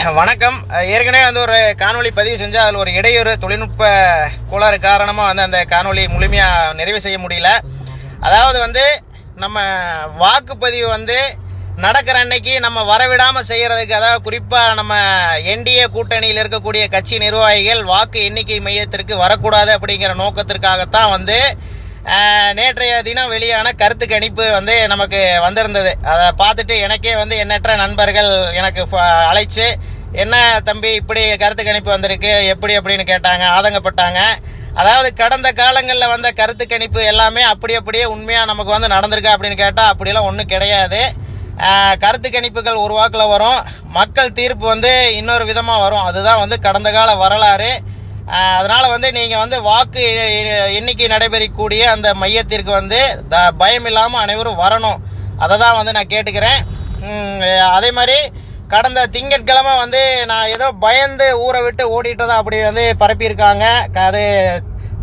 வணக்கம். ஏற்கனவே வந்து ஒரு காணொலி பதிவு செஞ்சால் அதில் ஒரு இடையூறு தொழில்நுட்ப கோளாறு காரணமாக வந்து அந்த காணொலி முழுமையாக நிறைவு செய்ய முடியல. அதாவது வந்து நம்ம வாக்குப்பதிவு வந்து நடக்கிற அன்னைக்கு நம்ம வரவிடாமல் செய்கிறதுக்கு, அதாவது குறிப்பாக நம்ம என்டிஏ கூட்டணியில் இருக்கக்கூடிய கட்சி நிர்வாகிகள் வாக்கு எண்ணிக்கை மையத்திற்கு வரக்கூடாது அப்படிங்கிற நோக்கத்திற்காகத்தான் வந்து நேற்றைய தினம் வெளியான கருத்து கணிப்பு வந்து நமக்கு வந்திருந்தது. அதை பார்த்துட்டு எனக்கே வந்து எண்ணற்ற நண்பர்கள் எனக்கு அழைச்சு, என்ன தம்பி இப்படி கருத்து கணிப்பு வந்திருக்கு எப்படி அப்படின்னு கேட்டாங்க, ஆதங்கப்பட்டாங்க. அதாவது கடந்த காலங்களில் வந்த கருத்து கணிப்பு எல்லாமே அப்படியே உண்மையாக நமக்கு வந்து நடந்திருக்கா அப்படின்னு கேட்டால் அப்படியெல்லாம் ஒன்றும் கிடையாது. கருத்து கணிப்புகள் ஒரு வாக்கில் வரும், மக்கள் தீர்ப்பு வந்து இன்னொரு விதமாக வரும். அதுதான் வந்து கடந்த கால வரலாறு. அதனால் வந்து நீங்கள் வந்து வாக்கு எண்ணிக்கை நடைபெறக்கூடிய அந்த மையத்திற்கு வந்து பயம் இல்லாமல் அனைவரும் வரணும். அதை தான் வந்து நான் கேட்டுக்கிறேன். அதே மாதிரி கடந்த திங்கட்கிழமை வந்து நான் ஏதோ பயந்து ஊரை விட்டு ஓடிட்டதா அப்படி வந்து பரப்பியிருக்காங்க. அது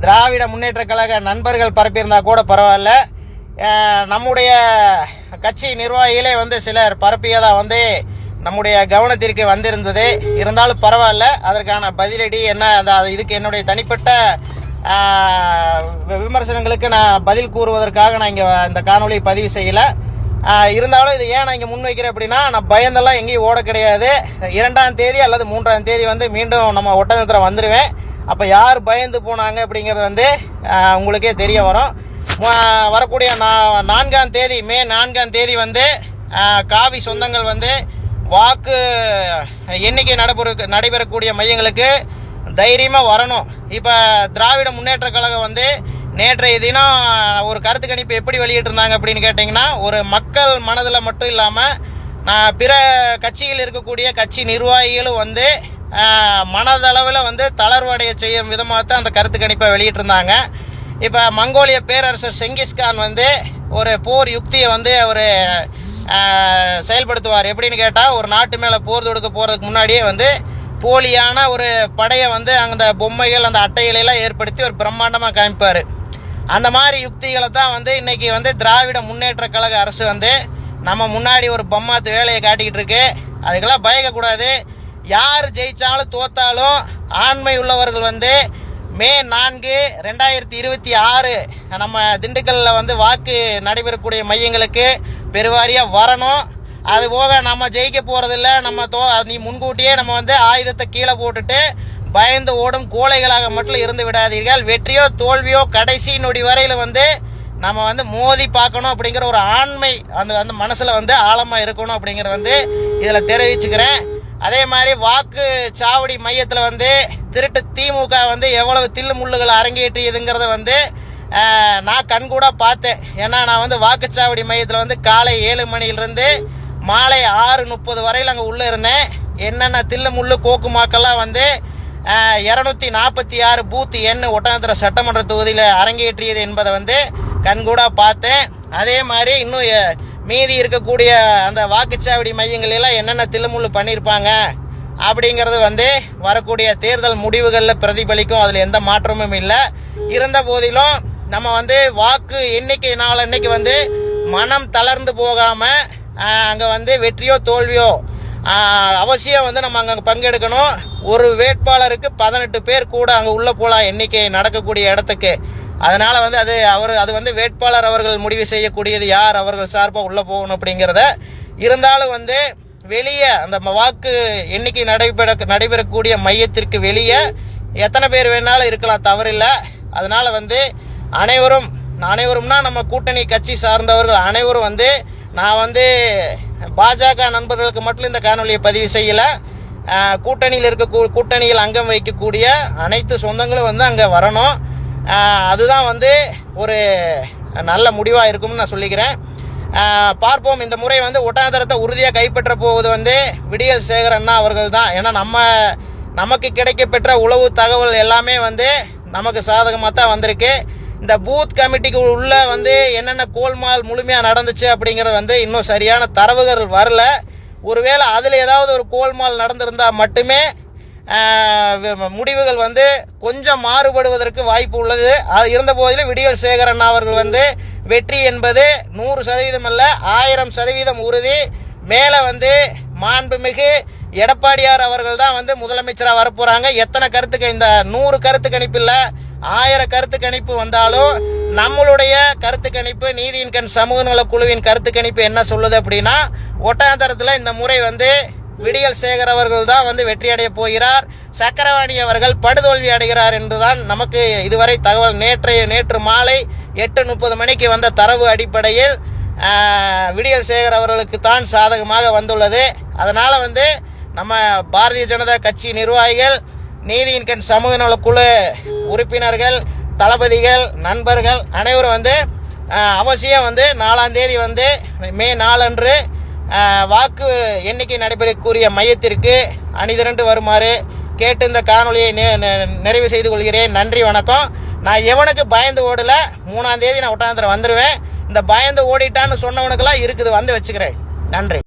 திராவிட முன்னேற்ற கழக நண்பர்கள் பரப்பியிருந்தா கூட பரவாயில்ல, நம்முடைய கட்சி நிர்வாகிகளே வந்து சிலர் பரப்பியதாக வந்து நம்முடைய கவனத்திற்கு வந்திருந்தது. இருந்தாலும் பரவாயில்ல, அதற்கான பதிலடி என்ன, இதுக்கு என்னுடைய தனிப்பட்ட விமர்சனங்களுக்கு நான் பதில் கூறுவதற்காக நான் இங்கே இந்த காணொலி பதிவு செய்யலை. இருந்தாலும் இது ஏன் நான் இங்கே முன்வைக்கிறேன் அப்படின்னா, நான் பயந்தெல்லாம் எங்கேயும் ஓட கிடையாது. 2ஆம் தேதி அல்லது 3ஆம் தேதி வந்து மீண்டும் நம்ம ஒட்டஞ்சத்திரம் வந்துடுவேன். அப்போ யார் பயந்து போனாங்க அப்படிங்கிறது வந்து உங்களுக்கே தெரிய வரும். வரக்கூடிய 4ஆம் தேதி மே 4ஆம் தேதி வந்து காவி சொந்தங்கள் வந்து வாக்கு எண்ணிக்கை நடைபெறக்கூடிய மையங்களுக்கு தைரியமாக வரணும். இப்போ திராவிட முன்னேற்ற கழகம் வந்து நேற்றைய தினம் ஒரு கருத்து கணிப்பு எப்படி வெளியிட்டிருந்தாங்க அப்படின்னு கேட்டிங்கன்னா, ஒரு மக்கள் மனதில் மட்டும் இல்லாமல் பிற கட்சியில் இருக்கக்கூடிய கட்சி நிர்வாகிகளும் வந்து மனதளவில் வந்து தளர்வடைய செய்யும் விதமாக தான் அந்த கருத்து கணிப்பை வெளியிட்டிருந்தாங்க. இப்போ மங்கோலிய பேரரசர் செங்கிஸ்கான் வந்து ஒரு போர் யுக்தியை வந்து அவர் செயல்படுத்துவார். எப்படின்னு கேட்டால், ஒரு நாட்டு மேலே போர் தொடுக்க போகிறதுக்கு முன்னாடியே வந்து போலியான ஒரு படையை வந்து அந்த பொம்மைகள் அந்த அட்டைகளெல்லாம் ஏற்படுத்தி ஒரு பிரம்மாண்டமாக காமிப்பார். அந்த மாதிரி யுக்திகளை தான் வந்து இன்றைக்கி வந்து திராவிட முன்னேற்ற கழக அரசு வந்து நம்ம முன்னாடி ஒரு பொம்மாத்து வேலையை காட்டிக்கிட்டு இருக்கு. அதுக்கெல்லாம் பயக்கக்கூடாது. யார் ஜெயித்தாலும் தோத்தாலும் ஆண்மை உள்ளவர்கள் வந்து மே 4, 2026 நம்ம திண்டுக்கல்லில் வந்து வாக்கு நடைபெறக்கூடிய மையங்களுக்கு பெருவாரியாக வரணும். அதுபோக நம்ம ஜெயிக்க போகிறதில்ல, நீ முன்கூட்டியே நம்ம வந்து ஆயுதத்தை கீழே போட்டுட்டு பயந்து ஓடும் கோழைகளாக மட்டும் இருந்து விடாதீர்கள். வெற்றியோ தோல்வியோ கடைசி நொடி வரையில் வந்து நம்ம வந்து மோதி பார்க்கணும் அப்படிங்கிற ஒரு ஆண்மை அந்த மனசில் வந்து ஆழமாக இருக்கணும் அப்படிங்கிறத வந்து இதில் தெரிவிச்சுக்கிறேன். அதே மாதிரி வாக்கு சாவடி மையத்தில் வந்து திருட்டு திமுக வந்து எவ்வளவு தில்லு முள்ளுகளை அரங்கேற்றியதுங்கிறத வந்து நான் கண்கூட பார்த்தேன். ஏன்னா நான் வந்து வாக்குச்சாவடி மையத்தில் வந்து காலை 7 மணியிலிருந்து மாலை 6:30 வரையில் அங்கே உள்ளே இருந்தேன். என்னென்ன தில்லு முள்ளு கோக்கு மாக்கெல்லாம் வந்து 246 பூத் எண் ஒட்டஞ்சத்திரம் சட்டமன்ற தொகுதியில் அரங்கேற்றியது என்பதை வந்து கண்கூட பார்த்தேன். அதே மாதிரி இன்னும் மீதி இருக்கக்கூடிய அந்த வாக்குச்சாவடி மையங்களெல்லாம் என்னென்ன தில்லுமுள்ளு பண்ணியிருப்பாங்க அப்படிங்கிறது வந்து வரக்கூடிய தேர்தல் முடிவுகளில் பிரதிபலிக்கும். அதில் எந்த மாற்றமும் இல்லை. இருந்த போதிலும் நம்ம வந்து வாக்கு எண்ணிக்கை நாள் அன்னைக்கு வந்து மனம் தளர்ந்து போகாமல் அங்கே வந்து வெற்றியோ தோல்வியோ அவசியம் வந்து நம்ம அங்கே பங்கெடுக்கணும். ஒரு வேட்பாளருக்கு 18 பேர் கூட அங்கே உள்ளே போகலாம் எண்ணிக்கை நடக்கக்கூடிய இடத்துக்கு. அதனால் வந்து அது வந்து வேட்பாளர் அவர்கள் முடிவு செய்யக்கூடியது, யார் அவர்கள் சார்பாக உள்ளே போகணும் அப்படிங்கிறத. இருந்தாலும் வந்து வெளியே அந்த வாக்கு எண்ணிக்கை நடைபெறக்கூடிய மையத்திற்கு வெளியே எத்தனை பேர் வேணாலும் இருக்கலாம், தவறில்லை. அதனால் வந்து அனைவரும்னா நம்ம கூட்டணி கட்சி சார்ந்தவர்கள் அனைவரும் வந்து, நான் வந்து பாஜக நண்பர்களுக்கு மட்டும் இந்த காணொலியை பதிவு செய்யலை, கூட்டணியில் அங்கம் வைக்கக்கூடிய அனைத்து சொந்தங்களும் வந்து அங்கே வரணும். அதுதான் வந்து ஒரு நல்ல முடிவாக இருக்கும்னு நான் சொல்லிக்கிறேன். பார்ப்போம். இந்த முறை வந்து ஒட்டஞ்சத்திரத்தை உறுதியாக கைப்பற்ற போவது வந்து விடியல் சேகரண்ணா அவர்கள் தான். ஏன்னா நமக்கு கிடைக்கப்பெற்ற உளவு தகவல் எல்லாமே வந்து நமக்கு சாதகமாக தான் வந்திருக்கு. இந்த பூத் கமிட்டிக்கு உள்ள வந்து என்னென்ன கோல்மால் முழுமையாக நடந்துச்சு அப்படிங்கிறது வந்து இன்னும் சரியான தரவுகள் வரல. ஒருவேளை அதில் ஏதாவது ஒரு கோல்மால் நடந்திருந்தால் மட்டுமே முடிவுகள் வந்து கொஞ்சம் மாறுபடுவதற்கு வாய்ப்பு உள்ளது. அது இருந்த போதிலும் விடியல் சேகரன் அவர்கள் வந்து வெற்றி என்பது 100% அல்ல, 1000% உறுதி. மேலே வந்து மாண்புமிகு எடப்பாடியார் அவர்கள் தான் வந்து முதலமைச்சராக வரப்போறாங்க. எத்தனை கருத்து இந்த 100 கருத்து கணிப்பு இல்லை, 1000 கருத்து கணிப்பு வந்தாலும் நம்மளுடைய கருத்து கணிப்பு, நீதியின் கண் சமூக நல குழுவின் கருத்து கணிப்பு என்ன சொல்லுது அப்படின்னா, ஒட்டஞ்சத்திரத்தில் இந்த முறை வந்து விடியல் சேகர் அவர்கள் தான் வந்து வெற்றி அடைய போகிறார், சக்கரவாணி அவர்கள் படுதோல்வி அடைகிறார் என்றுதான் நமக்கு இதுவரை தகவல். நேற்று மாலை 8:30 மணிக்கு வந்த தரவு அடிப்படையில் விடியல் சேகர் அவர்களுக்கு தான் சாதகமாக வந்துள்ளது. அதனால வந்து நம்ம பாரதிய ஜனதா கட்சி நிர்வாகிகள், நீதியின் கண் சமூக நல குழு உறுப்பினர்கள், தளபதிகள், நண்பர்கள் அனைவரும் வந்து அவசியம் வந்து 4ஆம் தேதி வந்து மே 4 அன்று வாக்கு எண்ணிக்கை நடைபெறக்கூடிய மையத்திற்கு அணிதிரண்டு வருமாறு கேட்டு இந்த காணொலியை நிறைவு செய்து கொள்கிறேன். நன்றி, வணக்கம். நான் எவனுக்கு பயந்து ஓடல, 3ஆம் தேதி நான் ஒட்டஞ்சத்திரம் வந்துடுவேன். இந்த பயந்து ஓடிட்டான்னு சொன்னவனுக்கெல்லாம் இருக்குது, வந்து வச்சுக்கிறேன். நன்றி.